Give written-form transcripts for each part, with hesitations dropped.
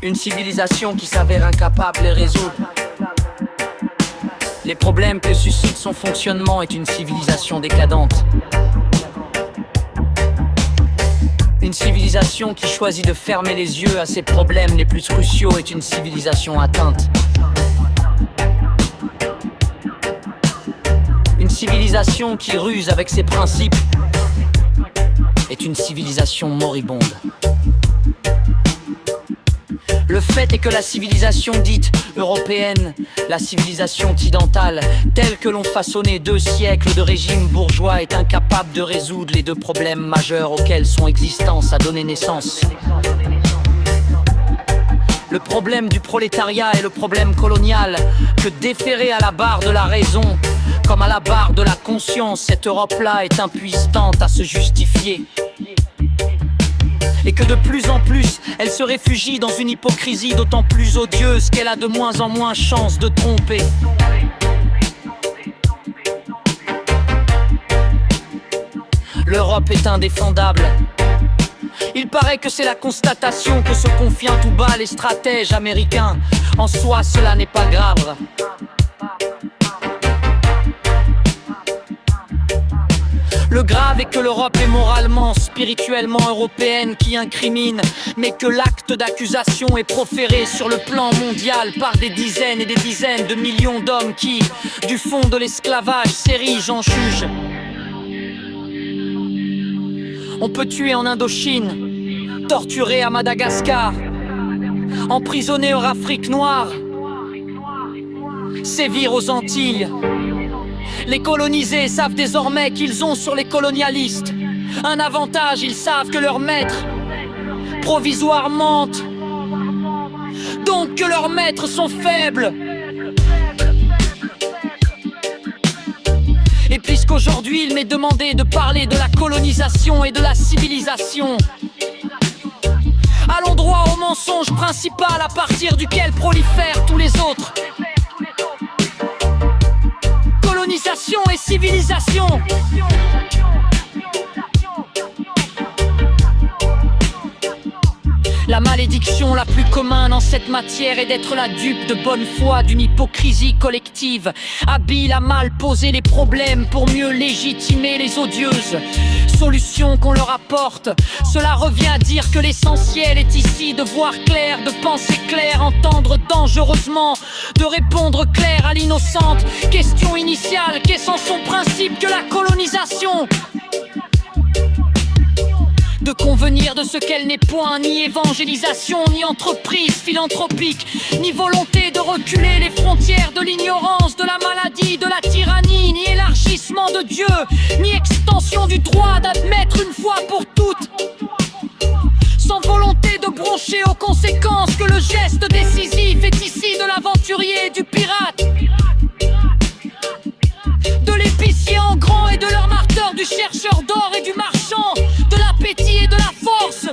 Une civilisation qui s'avère incapable de résoudre les problèmes que suscite son fonctionnement est une civilisation décadente. Une civilisation qui choisit de fermer les yeux à ses problèmes les plus cruciaux est une civilisation atteinte. Une civilisation qui ruse avec ses principes est une civilisation moribonde. Le fait est que la civilisation dite européenne, la civilisation occidentale, telle que l'ont façonné 2 siècles de régime bourgeois, est incapable de résoudre les 2 problèmes majeurs auxquels son existence a donné naissance. Le problème du prolétariat et le problème colonial, que déféré à la barre de la raison, comme à la barre de la conscience, cette Europe-là est impuissante à se justifier. Et que de plus en plus, elle se réfugie dans une hypocrisie d'autant plus odieuse qu'elle a de moins en moins chance de tromper. L'Europe est indéfendable. Il paraît que c'est la constatation que se confient tout bas les stratèges américains. En soi, cela n'est pas grave. Le grave est que l'Europe est moralement, spirituellement européenne qui incrimine, mais que l'acte d'accusation est proféré sur le plan mondial par des dizaines et des dizaines de millions d'hommes qui, du fond de l'esclavage, s'érigent en juges. On peut tuer en Indochine, torturer à Madagascar, emprisonner en Afrique noire, sévir aux Antilles. Les colonisés savent désormais qu'ils ont sur les colonialistes un avantage, ils savent que leurs maîtres provisoires mentent, donc que leurs maîtres sont faibles. Et puisqu'aujourd'hui il m'est demandé de parler de la colonisation et de la civilisation, allons droit au mensonge principal à partir duquel prolifèrent tous les autres. Colonisation et civilisation. La malédiction la plus commune en cette matière est d'être la dupe de bonne foi d'une hypocrisie collective, habile à mal poser les problèmes pour mieux légitimer les odieuses solutions qu'on leur apporte. Cela revient à dire que l'essentiel est ici de voir clair, de penser clair, entendre dangereusement, de répondre clair à l'innocente question initiale qu'est en son principe que la colonisation. De convenir de ce qu'elle n'est point ni évangélisation, ni entreprise philanthropique, ni volonté de reculer les frontières de l'ignorance, de la maladie, de la tyrannie, ni élargissement de Dieu, ni extension du droit d'admettre une fois pour toutes, sans volonté de broncher aux conséquences que le geste décisif est ici de l'aventurier et du pirate, de l'épicier en grand et de l'armateur, du chercheur d'or et du marchand, de l'appétit et de la force,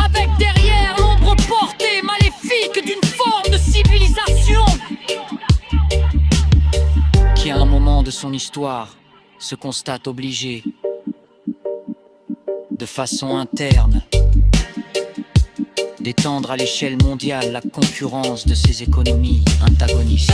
avec derrière l'ombre portée maléfique d'une forme de civilisation qui à un moment de son histoire se constate obligée, de façon interne, d'étendre à l'échelle mondiale la concurrence de ses économies antagonistes.